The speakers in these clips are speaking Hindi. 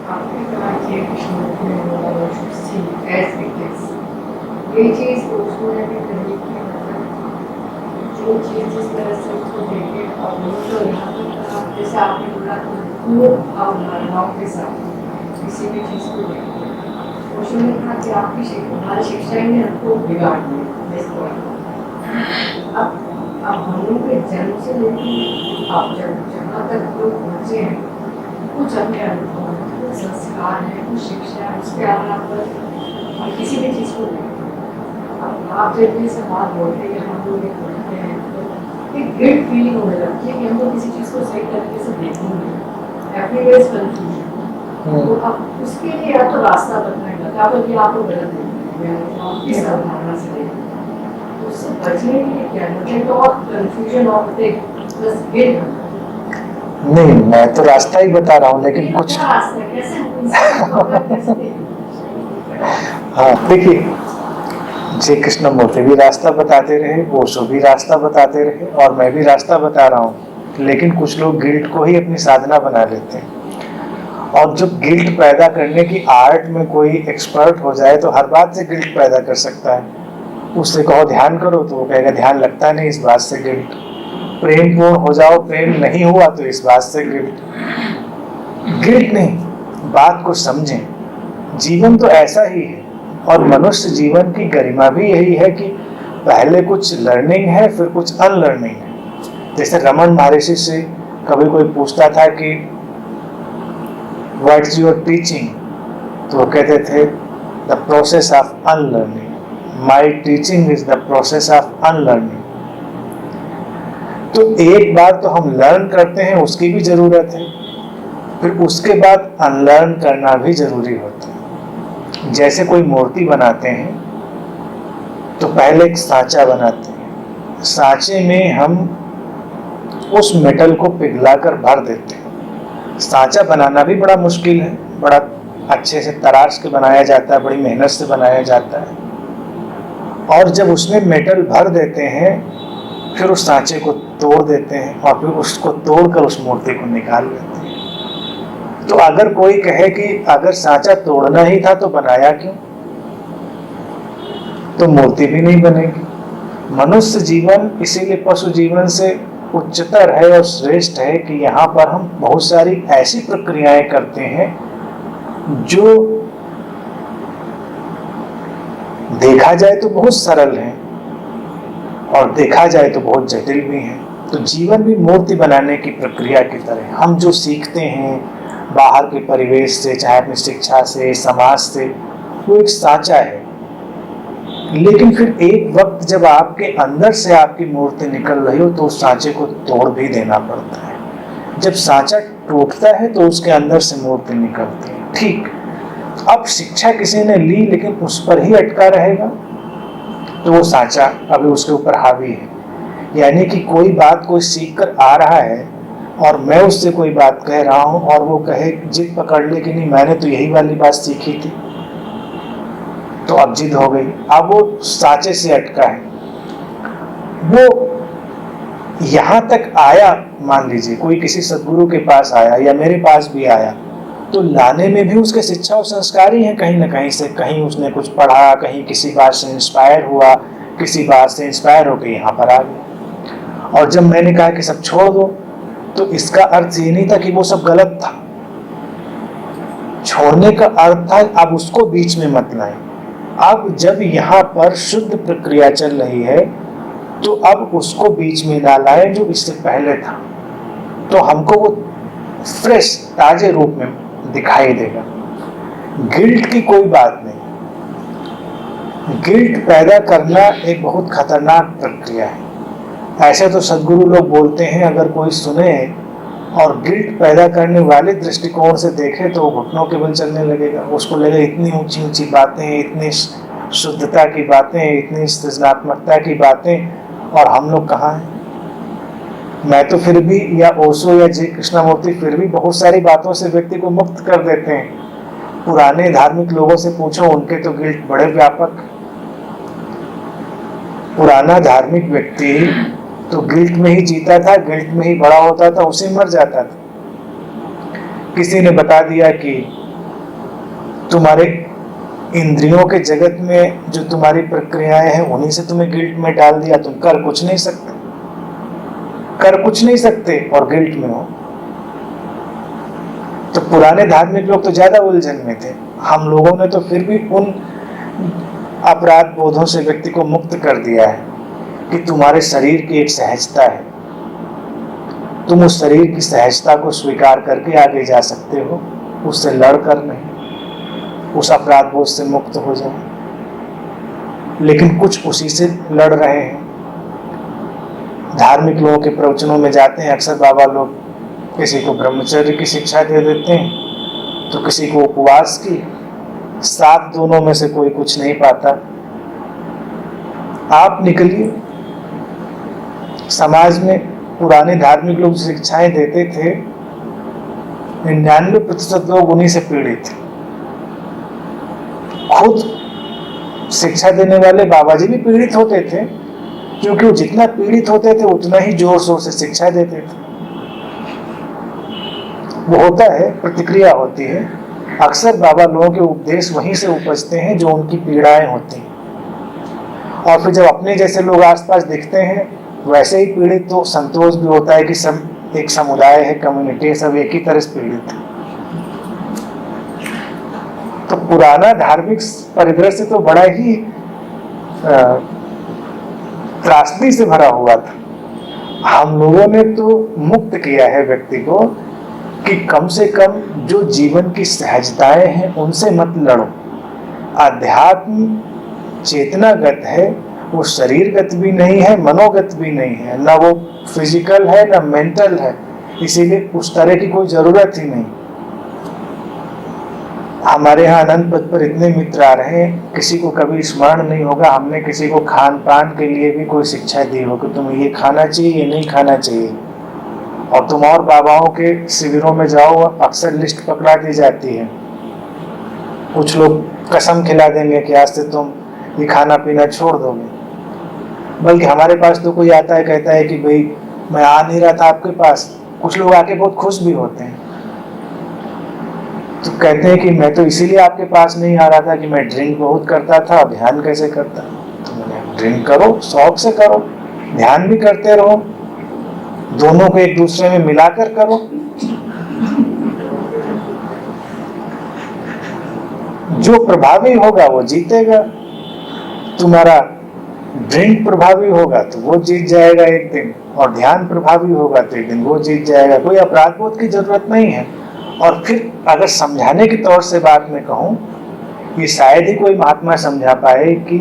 आपने कहा कि एज विटनेस ये चीज़ उसको है कि कहीं की मतलब जो चीज़ जिस तरह से उसको देखे और वो तो यहाँ पर कहा जैसे आपने बोला वो भावनाओं के साथ किसी भी चीज़ को देखे उसने कहा कि आपकी हमारी शिक्षा ही ने हमको बिगाड़ दिया इसको अब हम लोग के जन्म से लेकर आप जहाँ तक लोग पहुँचे हैं कुछ अपने अनुभव कुछ संस्कार है कुछ शिक्षा है उसके आधार पर हम किसी भी चीज़ को अब आप जब ये सब बात बोलते हैं हम लोग ये बोलते हैं तो एक गिल्ट फीलिंग होने लगती है कि हम लोग किसी चीज़ को सही तरीके से देखेंगे एवरीवेयर कंफ्यूजन तो अब उसके लिए या तो रास्ता बताएगा या तो ये आपको गलत नहीं किस अवधारणा से देखें उससे बचने के लिए क्या मुझे तो और कंफ्यूजन और बस गिल्ट नहीं, मैं तो रास्ता ही बता रहा हूँ, लेकिन कुछ हाँ देखिए, श्री कृष्णमूर्ति भी रास्ता बताते रहे, ओशो भी रास्ता बताते रहे, और मैं भी रास्ता बता रहा हूँ, लेकिन कुछ लोग गिल्ट को ही अपनी साधना बना लेते हैं। और जब गिल्ट पैदा करने की आर्ट में कोई एक्सपर्ट हो जाए तो हर बात से गिल्ट पैदा कर सकता है। उससे कहो ध्यान करो तो वो कहेगा ध्यान लगता नहीं, इस बात से गिल्ट। प्रेम पूर्ण हो जाओ, प्रेम नहीं हुआ तो इस बात से गिल्ट नहीं। बात को समझें, जीवन तो ऐसा ही है, और मनुष्य जीवन की गरिमा भी यही है कि पहले कुछ लर्निंग है फिर कुछ अनलर्निंग है। जैसे रमन महर्षि से कभी कोई पूछता था कि व्हाट इज योर टीचिंग, तो वो कहते थे the process of unlearning, my teaching is the process of unlearning. तो एक बार तो हम लर्न करते हैं, उसकी भी जरूरत है, फिर उसके बाद अनलर्न करना भी जरूरी होता है। जैसे कोई मूर्ति बनाते हैं तो पहले एक सांचा बनाते हैं, सांचे में हम उस मेटल को पिघलाकर भर देते हैं। सांचा बनाना भी बड़ा मुश्किल है, बड़ा अच्छे से तराश के बनाया जाता है, बड़ी मेहनत से बनाया जाता है। और जब उसमें मेटल भर देते हैं फिर उस सांचे को तोड़ देते हैं और फिर उसको तोड़कर उस मूर्ति को निकाल लेते हैं। तो अगर कोई कहे कि अगर सांचा तोड़ना ही था तो बनाया क्यों, तो मूर्ति भी नहीं बनेगी। मनुष्य जीवन इसीलिए पशु जीवन से उच्चतर है और श्रेष्ठ है कि यहाँ पर हम बहुत सारी ऐसी प्रक्रियाएं करते हैं जो देखा जाए तो बहुत सरल है और देखा जाए तो बहुत जटिल भी है। तो जीवन भी मूर्ति बनाने की प्रक्रिया की तरह हम जो सीखते हैं बाहर के परिवेश से, चाहे अपनी शिक्षा से, समाज से, वो एक सांचा है। लेकिन फिर एक वक्त जब आपके अंदर से आपकी मूर्ति निकल रही हो तो उस सांचे को तोड़ भी देना पड़ता है। जब सांचा टूटता है तो उसके अंदर से मूर्ति निकलती है। ठीक, अब शिक्षा किसी ने ली लेकिन उस पर ही अटका रहेगा तो वो सांचा अभी उसके ऊपर हावी है। यानी कि कोई बात कोई सीख कर आ रहा है और मैं उससे कोई बात कह रहा हूं और वो कहे जिद पकड़ ले कि नहीं मैंने तो यही वाली बात सीखी थी, तो अब जिद हो गई, अब वो सांचे से अटका है। वो यहां तक आया, मान लीजिए कोई किसी सदगुरु के पास आया या मेरे पास भी आया, तो लाने में भी उसके शिक्षा और संस्कार ही है कहीं ना कहीं से। कहीं उसने कुछ पढ़ा, कहीं किसी बात से इंस्पायर हुआ, किसी बात से इंस्पायर होकर यहाँ पर आ गया। और जब मैंने कहा कि सब छोड़ दो तो इसका अर्थ ये नहीं था कि वो सब गलत था। छोड़ने का अर्थ था अब उसको बीच में मत लाएं। अब जब यहाँ पर शुद्ध प्रक्रिया चल रही है तो अब उसको बीच में ना लाएं जो इससे पहले था, तो हमको वो फ्रेश ताजे रूप में दिखाई देगा। गिल्ट की कोई बात नहीं। गिल्ट पैदा करना एक बहुत खतरनाक प्रक्रिया है। ऐसे तो सदगुरु लोग बोलते हैं अगर कोई सुने और गिल्ट पैदा करने वाले दृष्टिकोण से देखे तो वो घुटनों के बल चलने लगेगा। उसको लगेगा इतनी ऊंची ऊंची बातें, इतनी शुद्धता की बातें, इतनी सृजनात्मकता की बातें, और हम लोग कहाँ हैं। मैं तो फिर भी, या ओशो या जी कृष्णमूर्ति फिर भी बहुत सारी बातों से व्यक्ति को मुक्त कर देते हैं। पुराने धार्मिक लोगों से पूछो, उनके तो गिल्ट बड़े व्यापक। पुराना धार्मिक व्यक्ति तो गिल्ट में ही जीता था, गिल्ट में ही बड़ा होता था, उसे मर जाता था। किसी ने बता दिया कि तुम्हारे इंद्रियों के जगत में जो तुम्हारी प्रक्रियाएं हैं उन्हीं से तुम्हें गिल्ट में डाल दिया। तुम कर कुछ नहीं सकते और गिल्ट में हो। तो पुराने धार्मिक लोग तो ज्यादा उलझन में थे। हम लोगों ने तो फिर भी उन अपराध बोधों से व्यक्ति को मुक्त कर दिया है कि तुम्हारे शरीर की एक सहजता है, तुम उस शरीर की सहजता को स्वीकार करके आगे जा सकते हो, उससे लड़ कर नहीं, उस अपराध बोझ से मुक्त हो जाओ। लेकिन कुछ उसी से लड़ रहे हैं। धार्मिक लोगों के प्रवचनों में जाते हैं, अक्सर बाबा लोग किसी को ब्रह्मचर्य की शिक्षा दे देते हैं तो किसी को उपवास की। साथ दोनों में से कोई कुछ नहीं पाता। आप निकलिए। समाज में पुराने धार्मिक लोग शिक्षाएं देते थे, 99% लोग उन्हीं से पीड़ित थे। खुद शिक्षा देने वाले बाबा जी भी पीड़ित होते थे, क्योंकि वो जितना पीड़ित होते थे उतना ही जोर शोर से शिक्षा देते थे। वो होता है, प्रतिक्रिया होती है। अक्सर बाबा लोगों के उपदेश वहीं से उपजते हैं जो उनकी पीड़ाएं होती हैं। और फिर जब अपने जैसे लोग आसपास दिखते हैं वैसे ही पीड़ित, तो संतोष भी होता है कि सब एक समुदाय है, कम्युनिटी है, सब एक ही तरह से पीड़ित है। तो पुराना धार्मिक परिदृश्य तो बड़ा ही त्रासदी से भरा हुआ था। हम लोगों ने तो मुक्त किया है व्यक्ति को कि कम से कम जो जीवन की सहजताएं हैं उनसे मत लड़ो। अध्यात्म चेतनागत है, वो शरीरगत भी नहीं है, मनोगत भी नहीं है, ना वो फिजिकल है ना मेंटल है, इसीलिए उस तरह की कोई जरूरत ही नहीं। हमारे यहाँ अनंत पद पर इतने मित्र आ रहे हैं, किसी को कभी स्मरण नहीं होगा हमने किसी को खान पान के लिए भी कोई शिक्षा दी हो कि तुम्हें ये खाना चाहिए, ये नहीं खाना चाहिए। और तुम और बाबाओं के शिविरों में जाओ, अक्सर लिस्ट पकड़ा दी जाती है। कुछ लोग कसम खिला देंगे कि आज से तुम ये खाना पीना छोड़ दोगे। बल्कि हमारे पास तो कोई आता है, कहता है कि भाई मैं आ नहीं रहा था आपके पास। कुछ लोग आके बहुत खुश भी होते हैं, तो कहते हैं कि मैं तो इसीलिए आपके पास नहीं आ रहा था कि मैं ड्रिंक बहुत करता था, ध्यान कैसे करता। तो मैंने ड्रिंक करो, शौक से करो, ध्यान भी करते रहो, दोनों को एक दूसरे में मिलाकर करो। जो प्रभावी होगा वो जीतेगा। तुम्हारा ड्रिंक प्रभावी होगा तो वो जीत जाएगा एक दिन, और ध्यान प्रभावी होगा तो एक दिन वो जीत जाएगा। कोई अपराध बोध की जरूरत नहीं है। और फिर अगर समझाने के तौर से बात में कहूं, ये शायद ही कोई महात्मा समझा पाए कि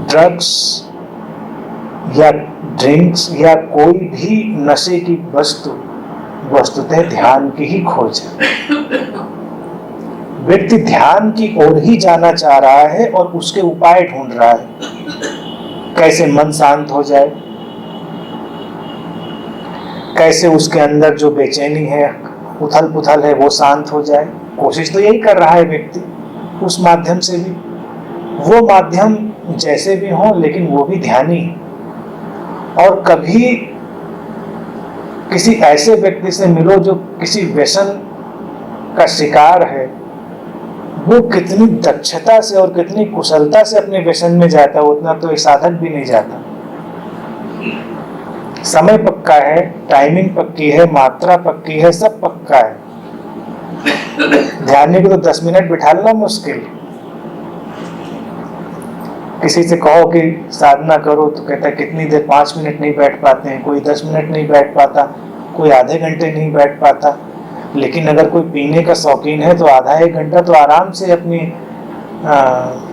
ड्रग्स या ड्रिंक्स या कोई भी नशे की वस्तुतः ध्यान की ही खोज है। व्यक्ति ध्यान की ओर ही जाना चाह रहा है और उसके उपाय ढूंढ रहा है, कैसे मन शांत हो जाए, कैसे उसके अंदर जो बेचैनी है, उथल पुथल है, वो शांत हो जाए। कोशिश तो यही कर रहा है व्यक्ति उस माध्यम से भी। वो माध्यम जैसे भी हो, लेकिन वो भी ध्यानी है। और कभी किसी ऐसे व्यक्ति से मिलो जो किसी व्यसन का शिकार है, वो कितनी दक्षता से और कितनी कुशलता से अपने व्यसन में जाता है, उतना तो एक साधक भी नहीं जाता। समय पक्का है, टाइमिंग पक्की है, मात्रा पक्की है, सब पक्का है। ध्यान को तो 10 मिनट बिठाना मुश्किल। किसी से कहो कि साधना करो तो कहता है कितनी देर, 5 मिनट नहीं बैठ पाते हैं, कोई 10 मिनट नहीं बैठ पाता, कोई आधे घंटे नहीं बैठ पाता। लेकिन अगर कोई पीने का शौकीन है तो आधा 1 घंटा तो आराम से अपनी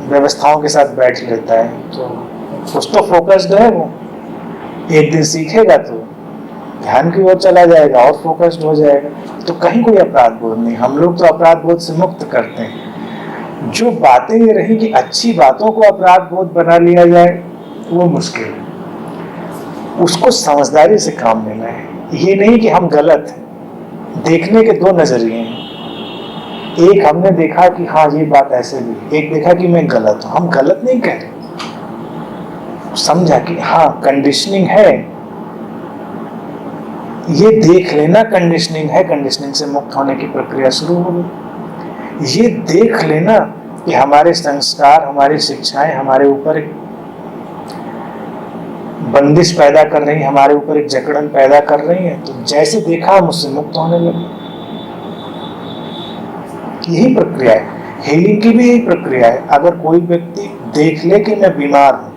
व्यवस्थाओं के साथ बैठ लेता है। तो कुछ तो फोकस्ड है वो। एक दिन सीखेगा तो ध्यान की ओर चला जाएगा और फोकस्ड हो जाएगा। तो कहीं कोई अपराध बोध नहीं। हम लोग तो अपराध बोध से मुक्त करते हैं। जो बातें ये रही कि अच्छी बातों को अपराध बोध बना लिया जाए, वो मुश्किल है। उसको समझदारी से काम लेना है। ये नहीं कि हम गलत हैं। देखने के 2 नजरिए हैं। एक हमने देखा कि हाँ ये बात ऐसे भी, एक देखा कि मैं गलत हूं। हम गलत नहीं कह रहे, समझा कि हाँ कंडीशनिंग है, ये देख लेना कंडीशनिंग है, कंडीशनिंग से मुक्त होने की प्रक्रिया शुरू हो गई। ये देख लेना कि हमारे संस्कार, हमारी शिक्षाएं हमारे ऊपर एक बंदिश पैदा कर रही हैं, हमारे ऊपर एक जकड़न पैदा कर रही हैं, तो जैसे देखा हम उससे मुक्त होने लगे। यही प्रक्रिया है, हीलिंग की भी यही प्रक्रिया है। अगर कोई व्यक्ति देख ले कि मैं बीमार हूं,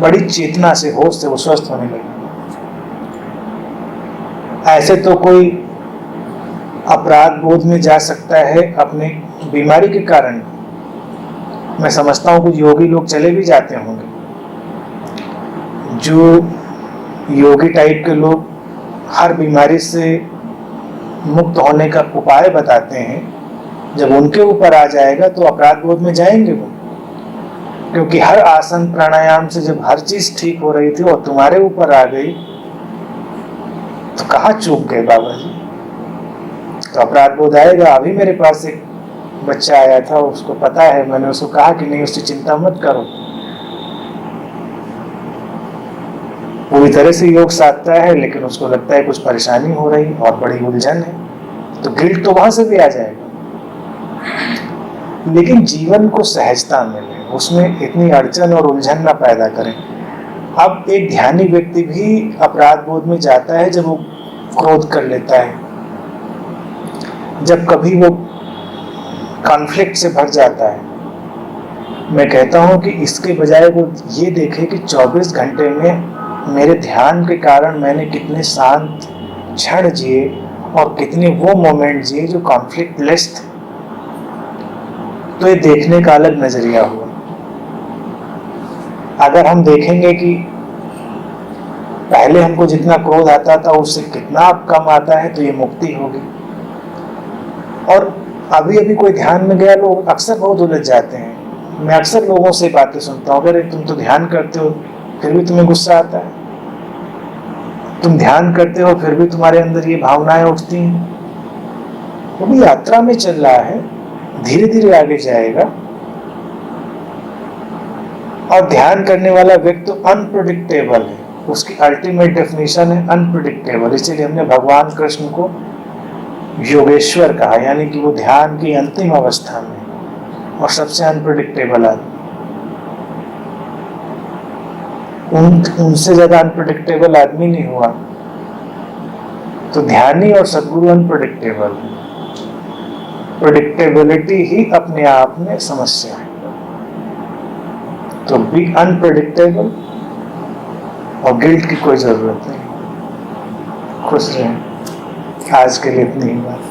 बड़ी चेतना से, होश से वो स्वस्थ होने लगे। ऐसे तो कोई अपराध बोध में जा सकता है अपने बीमारी के कारण। मैं समझता हूं कुछ योगी लोग चले भी जाते होंगे। जो योगी टाइप के लोग हर बीमारी से मुक्त होने का उपाय बताते हैं, जब उनके ऊपर आ जाएगा तो अपराध बोध में जाएंगे वो, क्योंकि हर आसन प्राणायाम से जब हर चीज ठीक हो रही थी और तुम्हारे ऊपर आ गई तो कहाँ चूक गए बाबा जी। तो अपराध बोध आएगा। अभी मेरे पास एक बच्चा आया था, उसको पता है, मैंने उसको कहा कि नहीं, उसकी चिंता मत करो, पूरी तरह से योग साधता है, लेकिन उसको लगता है कुछ परेशानी हो रही और बड़ी उलझन है, तो गिल्ट तो वहां से भी आ जाएगा। लेकिन जीवन को सहजता मिले, उसमें इतनी अड़चन और उलझन ना पैदा करें। अब एक ध्यानी व्यक्ति भी अपराध बोध में जाता है जब वो क्रोध कर लेता है, जब कभी वो कॉन्फ्लिक्ट से भर जाता है। मैं कहता हूं कि इसके बजाय वो ये देखे कि 24 घंटे में मेरे ध्यान के कारण मैंने कितने शांत क्षण जिए और कितने वो मोमेंट जिए जो कॉन्फ्लिक्ट लेस थे। तो ये देखने का अलग नजरिया हुआ। अगर हम देखेंगे कि पहले हमको जितना क्रोध आता था उससे कितना अब कम आता है, तो ये मुक्ति होगी। और अभी अभी कोई ध्यान में गया, लोग अक्सर बहुत उलझ जाते हैं। मैं अक्सर लोगों से बातें सुनता हूँ, अगर तुम तो ध्यान करते हो फिर भी तुम्हें गुस्सा आता है, तुम ध्यान करते हो फिर भी तुम्हारे अंदर ये भावनाएं उठती हैं। वो भी यात्रा में चल रहा है, धीरे धीरे आगे जाएगा। और ध्यान करने वाला व्यक्ति अनप्रेडिक्टेबल है, उसकी अल्टीमेट डेफिनेशन है अनप्रेडिक्टेबल। इसीलिए हमने भगवान कृष्ण को योगेश्वर कहा, यानी कि वो ध्यान की अंतिम अवस्था में और सबसे अनप्रेडिक्टेबल आदमी। उनसे ज्यादा अनप्रेडिक्टेबल आदमी नहीं हुआ। तो ध्यानी और सद्गुरु अनप्रेडिक्टेबल, प्रेडिक्टेबिलिटी ही अपने आप में समस्या है। तो बी अनप्रेडिक्टेबल और गिल्ट की कोई जरूरत नहीं। खुश रहें। आज के लिए इतनी ही बात।